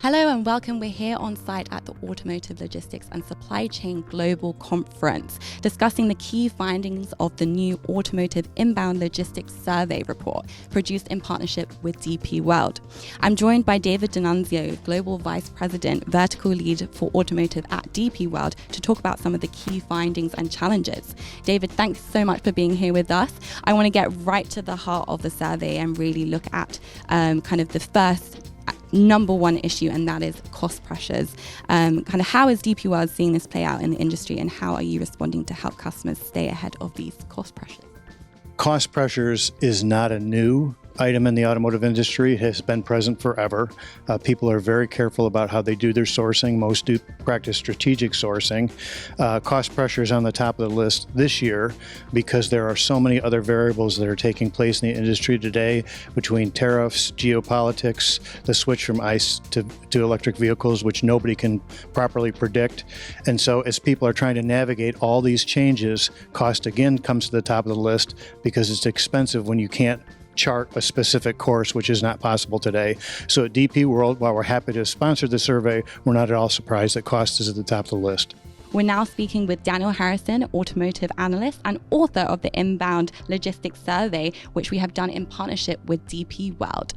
Hello and welcome. We're here on site at the Automotive Logistics and Supply Chain Global Conference, discussing the key findings of the new Automotive Inbound Logistics Survey report, produced in partnership with DP World. I'm joined by David D'Annunzio, Global Vice President, Vertical Lead for Automotive at DP World, to talk about some of the key findings and challenges. David, thanks so much for being here with us. I want to get right to the heart of the survey and really look at kind of the first number one issue, and that is cost pressures. Kind of how is DP World seeing this play out in the industry, and how are you responding to help customers stay ahead of these cost pressures? Cost pressures is not a new item in the automotive industry. It has been present forever. People are very careful about how they do their sourcing. Most do practice strategic sourcing. Cost pressure is on the top of the list this year because there are so many other variables that are taking place in the industry today, between tariffs, geopolitics, the switch from ICE to electric vehicles, which nobody can properly predict. And so as people are trying to navigate all these changes, cost again comes to the top of the list because it's expensive when you can't chart a specific course, which is not possible today. So at DP World, while we're happy to sponsor the survey, we're not at all surprised that cost is at the top of the list. We're now speaking with Daniel Harrison, automotive analyst and author of the Inbound Logistics Survey, which we have done in partnership with DP World.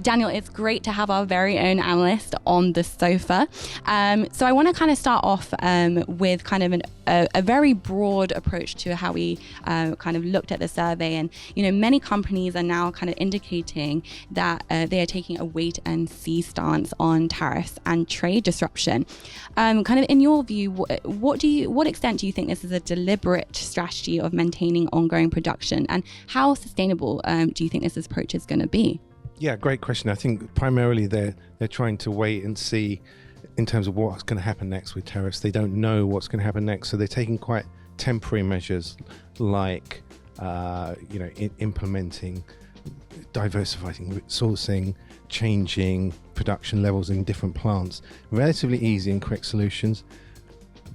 Daniel, it's great to have our very own analyst on the sofa. So I want to kind of start off with kind of a very broad approach to how we kind of looked at the survey. And, you know, many companies are now kind of indicating that they are taking a wait and see stance on tariffs and trade disruption. Kind of in your view, what extent do you think this is a deliberate strategy of maintaining ongoing production, and how sustainable do you think this approach is going to be? Yeah, great question. I think primarily they're trying to wait and see in terms of what's going to happen next with tariffs. They don't know what's going to happen next, so they're taking quite temporary measures like implementing, diversifying sourcing, changing production levels in different plants. Relatively easy and quick solutions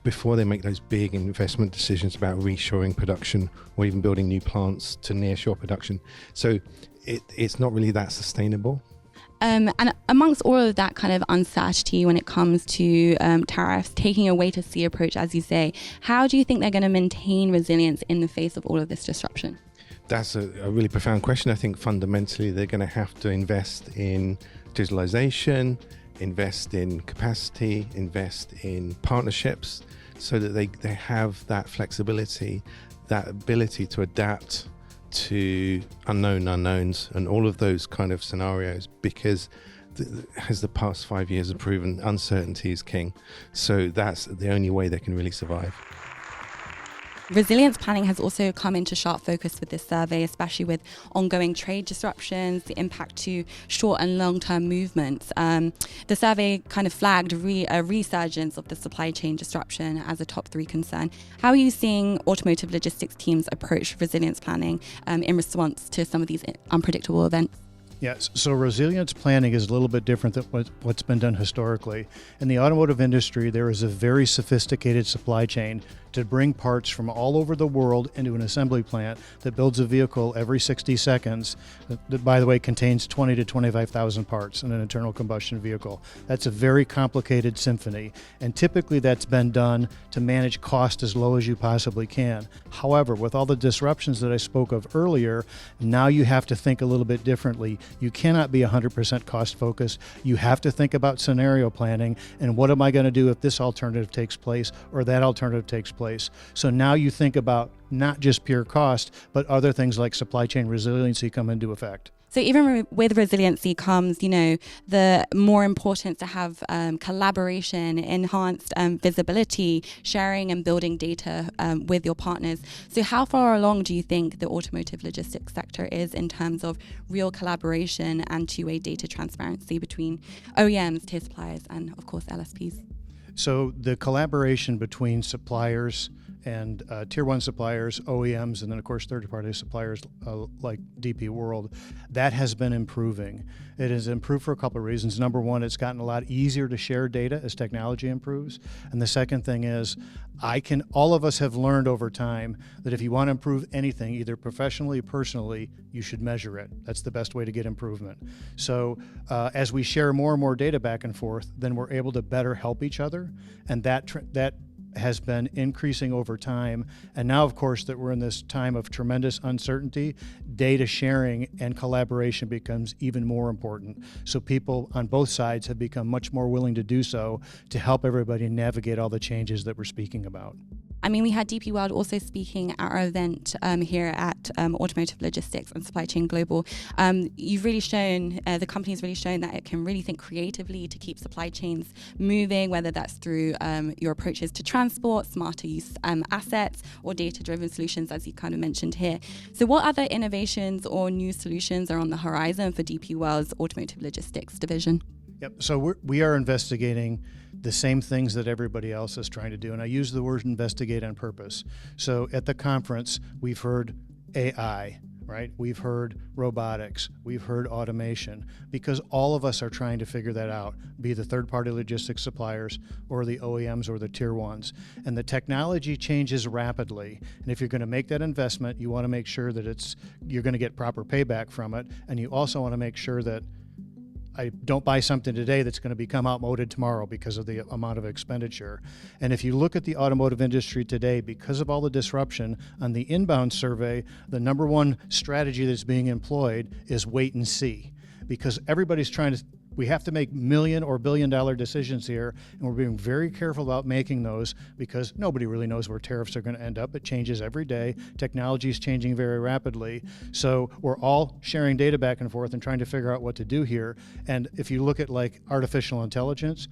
before they make those big investment decisions about reshoring production or even building new plants to nearshore production. So it's not really that sustainable. And amongst all of that kind of uncertainty when it comes to tariffs, taking a wait to see approach, as you say, how do you think they're going to maintain resilience in the face of all of this disruption? That's a really profound question. I think fundamentally they're going to have to invest in digitalization, invest in capacity, invest in partnerships, so that they have that flexibility, that ability to adapt to unknown unknowns and all of those kind of scenarios, because as the past 5 years have proven, uncertainty is king. So that's the only way they can really survive. Resilience planning has also come into sharp focus with this survey, especially with ongoing trade disruptions, the impact to short and long-term movements. The survey kind of flagged a resurgence of the supply chain disruption as a top 3 concern. How are you seeing automotive logistics teams approach resilience planning in response to some of these unpredictable events? Yes, so resilience planning is a little bit different than what's been done historically. In the automotive industry, there is a very sophisticated supply chain to bring parts from all over the world into an assembly plant that builds a vehicle every 60 seconds that, by the way, contains 20 to 25,000 parts in an internal combustion vehicle. That's a very complicated symphony, and typically that's been done to manage cost as low as you possibly can. However, with all the disruptions that I spoke of earlier, now you have to think a little bit differently. You cannot be 100% cost focused. You have to think about scenario planning and what am I going to do if this alternative takes place or that alternative takes place. So now you think about not just pure cost, but other things like supply chain resiliency come into effect. So even with resiliency comes, you know, the more importance to have collaboration, enhanced visibility, sharing and building data with your partners. So how far along do you think the automotive logistics sector is in terms of real collaboration and two-way data transparency between OEMs, tier suppliers, and of course LSPs? So the collaboration between suppliers and tier one suppliers, OEMs, and then of course third-party suppliers like DP World, that has been improving. It has improved for a couple of reasons. Number one, it's gotten a lot easier to share data as technology improves. And the second thing is, all of us have learned over time that if you want to improve anything, either professionally or personally, you should measure it. That's the best way to get improvement. So as we share more and more data back and forth, then we're able to better help each other. And that has been increasing over time. And now, of course, that we're in this time of tremendous uncertainty, data sharing and collaboration becomes even more important. So people on both sides have become much more willing to do so to help everybody navigate all the changes that we're speaking about. I mean, we had DP World also speaking at our event here at Automotive Logistics and Supply Chain Global. You've really shown, the company's really shown that it can really think creatively to keep supply chains moving, whether that's through your approaches to transport, smarter use assets, or data-driven solutions, as you kind of mentioned here. So what other innovations or new solutions are on the horizon for DP World's Automotive Logistics division? Yep. So we are investigating the same things that everybody else is trying to do. And I use the word investigate on purpose. So at the conference, we've heard AI, right? We've heard robotics. We've heard automation, because all of us are trying to figure that out, be the third-party logistics suppliers or the OEMs or the tier ones. And the technology changes rapidly. And if you're going to make that investment, you want to make sure that you're going to get proper payback from it. And you also want to make sure that I don't buy something today that's going to become outmoded tomorrow because of the amount of expenditure. And if you look at the automotive industry today, because of all the disruption, on the inbound survey, the number one strategy that's being employed is wait and see, because everybody's we have to make million or billion-dollar decisions here, and we're being very careful about making those because nobody really knows where tariffs are going to end up. It changes every day. Technology is changing very rapidly. So we're all sharing data back and forth and trying to figure out what to do here. And if you look at like artificial intelligence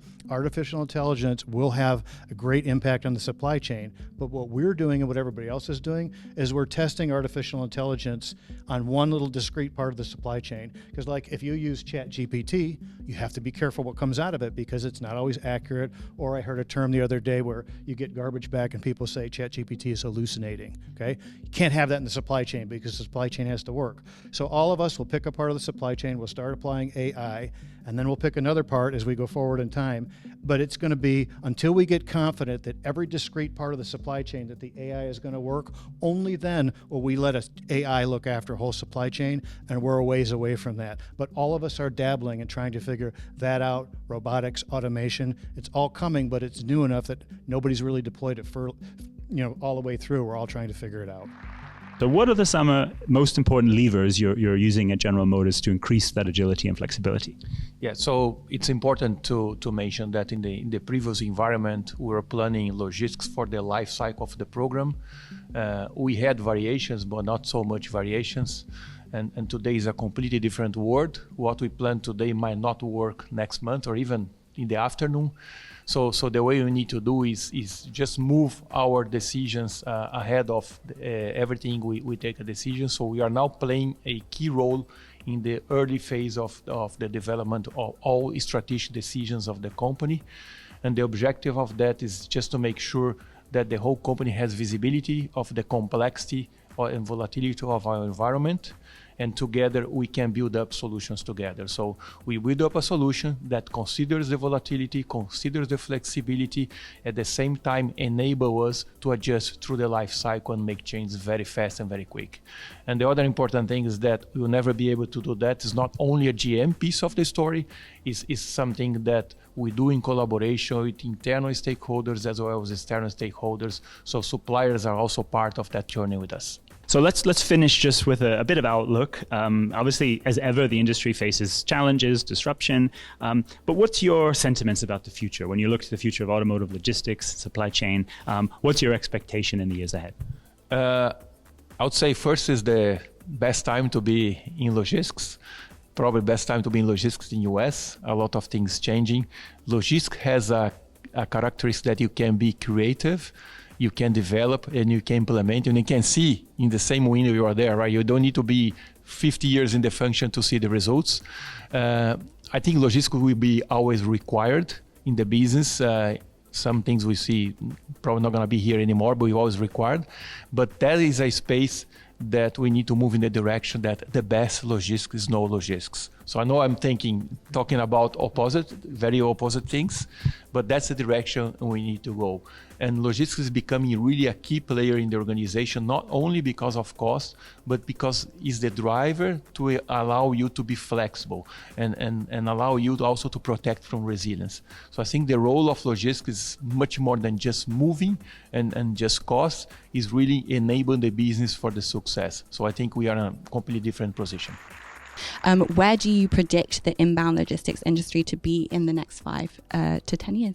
will have a great impact on the supply chain. But what we're doing and what everybody else is doing is we're testing artificial intelligence on one little discrete part of the supply chain. Because like if you use ChatGPT, you have to be careful what comes out of it because it's not always accurate. Or I heard a term the other day where you get garbage back and people say ChatGPT is hallucinating, okay? You can't have that in the supply chain because the supply chain has to work. So all of us will pick a part of the supply chain, we'll start applying AI, and then we'll pick another part as we go forward in time. But it's going to be until we get confident that every discrete part of the supply chain that the AI is going to work, only then will we let AI look after a whole supply chain, and we're a ways away from that. But all of us are dabbling and trying to figure that out. Robotics, automation, it's all coming, but it's new enough that nobody's really deployed it for, all the way through. We're all trying to figure it out. So what are some most important levers you're using at General Motors to increase that agility and flexibility? Yeah, so it's important to mention that in the previous environment, we were planning logistics for the life cycle of the program. We had variations, but not so much variations. And today is a completely different world. What we plan today might not work next month or even in the afternoon. So the way we need to do is just move our decisions ahead of everything we take a decision. So we are now playing a key role in the early phase of the development of all strategic decisions of the company. And the objective of that is just to make sure that the whole company has visibility of the complexity and volatility of our environment. And together we can build up solutions together. So we build up a solution that considers the volatility, considers the flexibility, at the same time enable us to adjust through the life cycle and make changes very fast and very quick. And the other important thing is that we will never be able to do that. It's not only a GM piece of the story, it's something that we do in collaboration with internal stakeholders as well as external stakeholders. So suppliers are also part of that journey with us. So let's finish just with a bit of outlook. Obviously, as ever, the industry faces challenges, disruption. But what's your sentiments about the future? When you look to the future of automotive logistics, supply chain, what's your expectation in the years ahead? I would say first is the best time to be in logistics. Probably best time to be in logistics in the US. A lot of things changing. Logistics has a characteristic that you can be creative, you can develop, and you can implement, and you can see in the same window you are there, right? You don't need to be 50 years in the function to see the results. I think logistics will be always required in the business. some things we see probably not going to be here anymore, but we always required. But that is a space that we need to move in the direction that the best logistics is no logistics. So I know I'm talking about very opposite things, but that's the direction we need to go. And logistics is becoming really a key player in the organization, not only because of cost, but because it's the driver to allow you to be flexible and allow you to also to protect from resilience. So I think the role of logistics is much more than just moving and just cost, is really enabling the business for the success. So I think we are in a completely different position. Where do you predict the inbound logistics industry to be in the next 5 to 10 years?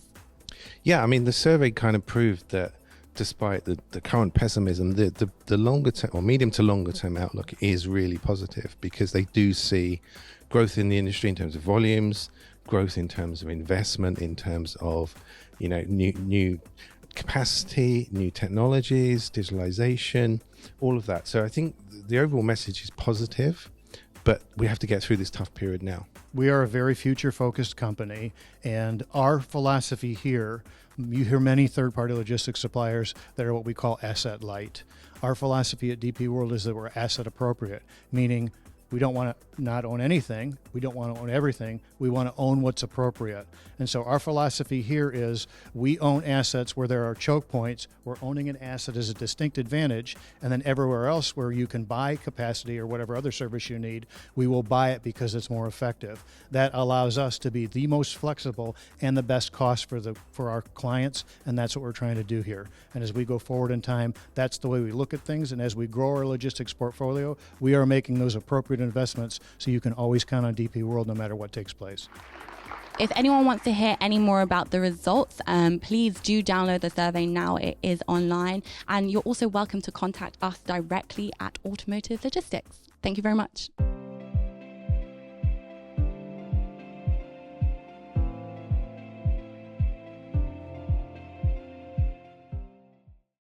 Yeah, I mean, the survey kind of proved that despite the current pessimism, the longer term or medium to longer term outlook is really positive, because they do see growth in the industry in terms of volumes, growth in terms of investment, in terms of, you know, new capacity, new technologies, digitalization, all of that. So I think the overall message is positive, but we have to get through this tough period now. We are a very future-focused company, and our philosophy here, you hear many third-party logistics suppliers that are what we call asset light. Our philosophy at DP World is that we're asset appropriate, meaning we don't want to not own anything. We don't want to own everything. We want to own what's appropriate. And so our philosophy here is we own assets where there are choke points. We're owning an asset as a distinct advantage. And then everywhere else where you can buy capacity or whatever other service you need, we will buy it because it's more effective. That allows us to be the most flexible and the best cost for our clients. And that's what we're trying to do here. And as we go forward in time, that's the way we look at things. And as we grow our logistics portfolio, we are making those appropriate investments, so you can always count on DP World no matter what takes place. If anyone wants to hear any more about the results, please do download the survey now. It is online, and you're also welcome to contact us directly at Automotive Logistics. Thank you very much.